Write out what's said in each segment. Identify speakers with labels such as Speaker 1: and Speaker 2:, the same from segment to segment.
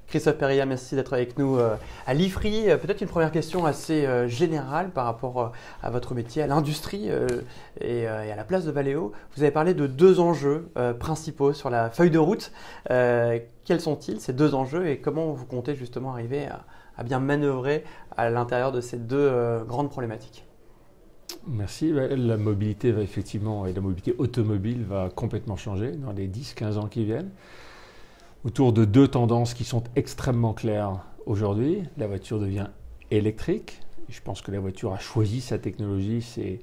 Speaker 1: Christophe Périllat, merci d'être avec nous à l'IFRI. Peut-être une première question assez générale par rapport à votre métier, à l'industrie et à la place de Valeo. Vous avez parlé de deux enjeux principaux sur la feuille de route. Quels sont-ils, ces deux enjeux, et comment vous comptez justement arriver à bien manœuvrer à l'intérieur de ces deux grandes problématiques?
Speaker 2: Merci. La mobilité va effectivement, et la mobilité automobile va complètement changer dans les 10-15 ans qui viennent, autour de deux tendances qui sont extrêmement claires aujourd'hui. La voiture devient électrique. Je pense que la voiture a choisi sa technologie, c'est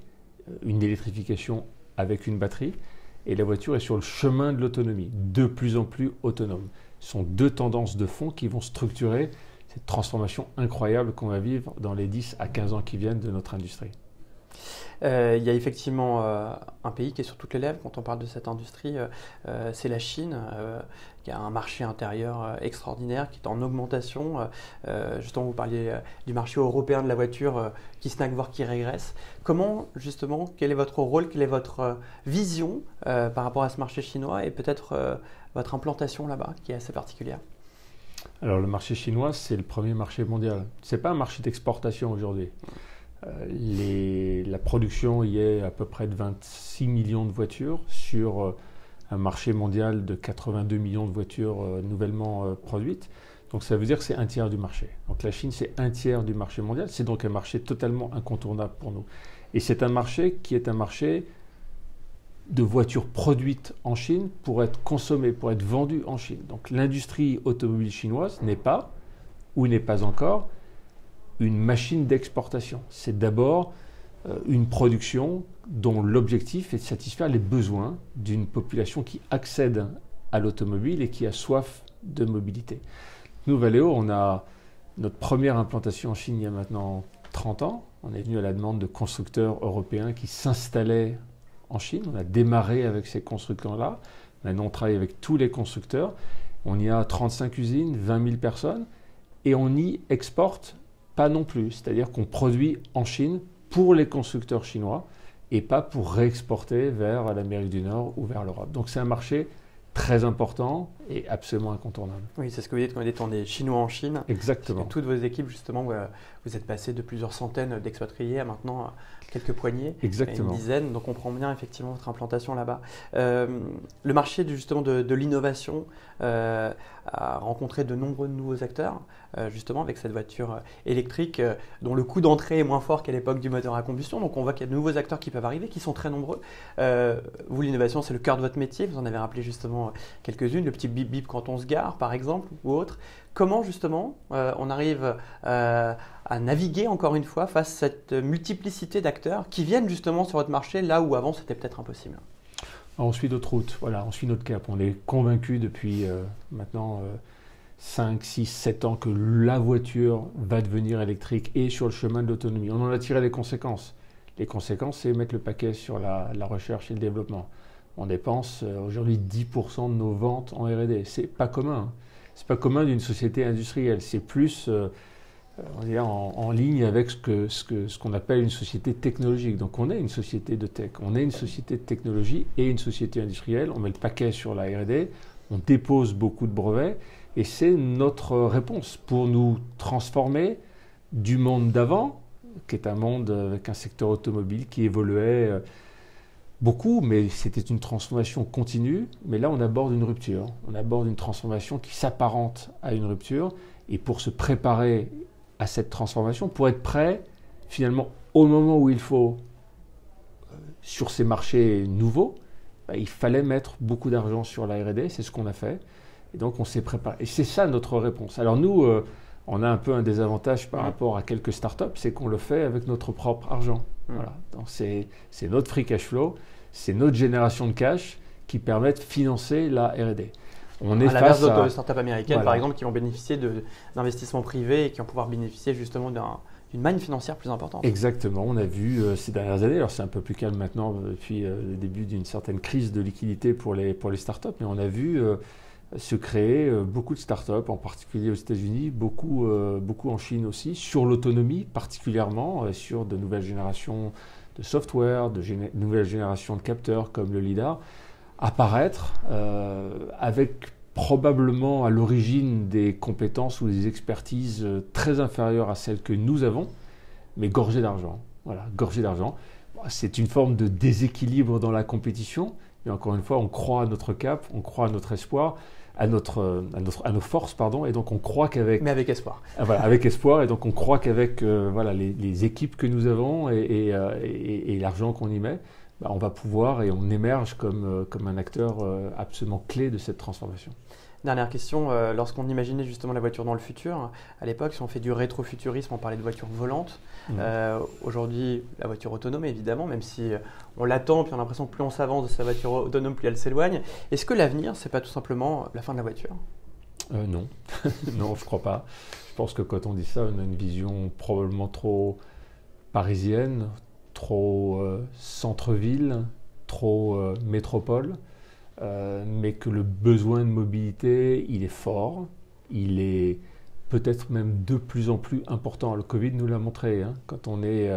Speaker 2: une électrification avec une batterie. Et la voiture est sur le chemin de l'autonomie, de plus en plus autonome. Ce sont deux tendances de fond qui vont structurer cette transformation incroyable qu'on va vivre dans les 10 à 15 ans qui viennent de notre industrie.
Speaker 1: Il y a effectivement un pays qui est sur toutes les lèvres quand on parle de cette industrie, c'est la Chine, qui a un marché intérieur extraordinaire, qui est en augmentation. Justement, vous parliez du marché européen de la voiture qui stagne, voire qui régresse. Comment, justement, quel est votre rôle, quelle est votre vision par rapport à ce marché chinois et peut-être votre implantation là-bas, qui est assez particulière?
Speaker 2: Alors, le marché chinois, c'est le premier marché mondial. Ce n'est pas un marché d'exportation aujourd'hui. La production y est à peu près de 26 millions de voitures sur un marché mondial de 82 millions de voitures nouvellement produites. Donc ça veut dire que c'est un tiers du marché. Donc la Chine, c'est un tiers du marché mondial. C'est donc un marché totalement incontournable pour nous. Et c'est un marché qui est un marché de voitures produites en Chine pour être consommées, pour être vendues en Chine. Donc l'industrie automobile chinoise n'est pas, ou n'est pas encore, une machine d'exportation. C'est d'abord une production dont l'objectif est de satisfaire les besoins d'une population qui accède à l'automobile et qui a soif de mobilité. Nous, Valeo, on a notre première implantation en Chine il y a maintenant 30 ans. On est venu à la demande de constructeurs européens qui s'installaient en Chine. On a démarré avec ces constructeurs-là. Maintenant, on travaille avec tous les constructeurs. On y a 35 usines, 20 000 personnes et on y exporte pas non plus, c'est-à-dire qu'on produit en Chine pour les constructeurs chinois et pas pour réexporter vers l'Amérique du Nord ou vers l'Europe. Donc c'est un marché très important et absolument incontournable.
Speaker 1: Oui, c'est ce que vous dites quand vous dites on est chinois en Chine.
Speaker 2: Exactement.
Speaker 1: Toutes vos équipes, justement, vous êtes passé de plusieurs centaines d'expatriés à maintenant quelques poignées,
Speaker 2: Exactement.
Speaker 1: Une dizaine. Donc on comprend bien effectivement votre implantation là-bas. Le marché justement de l'innovation a rencontré de nombreux nouveaux acteurs, justement avec cette voiture électrique dont le coût d'entrée est moins fort qu'à l'époque du moteur à combustion. Donc on voit qu'il y a de nouveaux acteurs qui peuvent arriver, qui sont très nombreux. Vous, l'innovation, c'est le cœur de votre métier. Vous en avez rappelé justement quelques-unes, le petit bip bip quand on se gare par exemple ou autre. Comment justement on arrive à naviguer encore une fois face à cette multiplicité d'acteurs qui viennent justement sur votre marché là où avant c'était peut-être impossible?
Speaker 2: On suit notre route, voilà, on suit notre cap. On est convaincu depuis maintenant 5, 6, 7 ans que la voiture va devenir électrique et sur le chemin de l'autonomie. On en a tiré les conséquences. Les conséquences, c'est mettre le paquet sur la recherche et le développement. On dépense aujourd'hui 10% de nos ventes en R&D. C'est pas commun. C'est pas commun d'une société industrielle. C'est plus on dirait en ligne avec ce qu'on appelle une société technologique. Donc on est une société de tech, on est une société de technologie et une société industrielle. On met le paquet sur la R&D, on dépose beaucoup de brevets et c'est notre réponse pour nous transformer du monde d'avant, qui est un monde avec un secteur automobile qui évoluait beaucoup, mais c'était une transformation continue. Mais là, on aborde une rupture. On aborde une transformation qui s'apparente à une rupture. Et pour se préparer à cette transformation, pour être prêt, finalement, au moment où il faut, sur ces marchés nouveaux, il fallait mettre beaucoup d'argent sur la R&D. C'est ce qu'on a fait. Et donc, on s'est préparé. Et c'est ça notre réponse. Alors nous, on a un peu un désavantage par rapport à quelques startups, c'est qu'on le fait avec notre propre argent. Voilà. Donc c'est notre free cash flow, c'est notre génération de cash qui permet de financer la R&D.
Speaker 1: On est à l'inverse d'autres startups américaines, voilà, par exemple, qui vont bénéficier d'investissements privés et qui vont pouvoir bénéficier justement d'une manne financière plus importante.
Speaker 2: Exactement, on a vu ces dernières années, alors c'est un peu plus calme maintenant depuis le début d'une certaine crise de liquidité pour les startups, mais on a vu se créer beaucoup de startups, en particulier aux États-Unis, beaucoup en Chine aussi, sur l'autonomie particulièrement, sur de nouvelles générations de software, de nouvelles générations de capteurs comme le LiDAR, apparaître avec probablement à l'origine des compétences ou des expertises très inférieures à celles que nous avons, mais gorgées d'argent. Voilà, gorgées d'argent. C'est une forme de déséquilibre dans la compétition, mais encore une fois, on croit à notre cap, on croit à notre espoir, à nos forces, pardon, et donc on croit qu'avec...
Speaker 1: Mais avec espoir.
Speaker 2: Voilà, avec espoir, et donc on croit qu'avec voilà, les équipes que nous avons et l'argent qu'on y met, on va pouvoir et on émerge comme un acteur absolument clé de cette transformation.
Speaker 1: Dernière question, lorsqu'on imaginait justement la voiture dans le futur, à l'époque, si on fait du rétrofuturisme, on parlait de voiture volante. Aujourd'hui, la voiture autonome, évidemment, même si on l'attend, puis on a l'impression que plus on s'avance de sa voiture autonome, plus elle s'éloigne. Est-ce que l'avenir, c'est pas tout simplement la fin de la voiture ?
Speaker 2: Non, non, je crois pas. Je pense que quand on dit ça, on a une vision probablement trop parisienne, trop centre-ville, trop métropole. Mais que le besoin de mobilité, il est fort, il est peut-être même de plus en plus important. Le Covid nous l'a montré, hein. Quand on est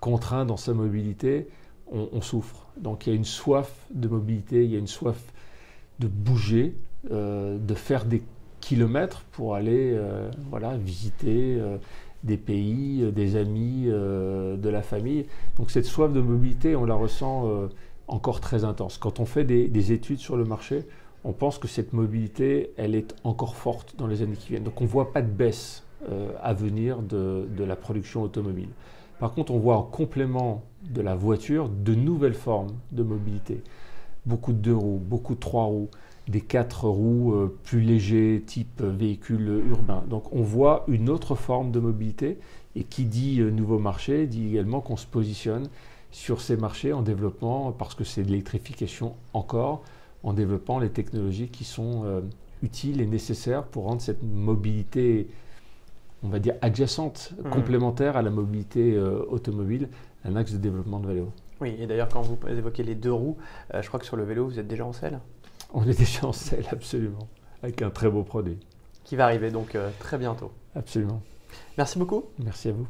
Speaker 2: contraint dans sa mobilité, on souffre. Donc il y a une soif de mobilité, il y a une soif de bouger, de faire des kilomètres pour aller voilà, visiter des pays, des amis, de la famille. Donc cette soif de mobilité, on la ressent encore très intense. Quand on fait des études sur le marché, on pense que cette mobilité, elle est encore forte dans les années qui viennent. Donc on ne voit pas de baisse à venir de la production automobile. Par contre, on voit en complément de la voiture de nouvelles formes de mobilité. Beaucoup de 2 roues, beaucoup de 3 roues, des 4 roues plus légers, type véhicule urbain. Donc on voit une autre forme de mobilité, et qui dit nouveau marché, dit également qu'on se positionne sur ces marchés en développant, parce que c'est de l'électrification encore, en développant les technologies qui sont utiles et nécessaires pour rendre cette mobilité, on va dire, adjacente, complémentaire à la mobilité automobile, un axe de développement de Valeo.
Speaker 1: Oui, et d'ailleurs, quand vous évoquez les 2 roues, je crois que sur le vélo, vous êtes déjà en selle.
Speaker 2: On est déjà en selle, absolument, avec un très beau produit.
Speaker 1: Qui va arriver donc très bientôt.
Speaker 2: Absolument.
Speaker 1: Merci beaucoup.
Speaker 2: Merci à vous.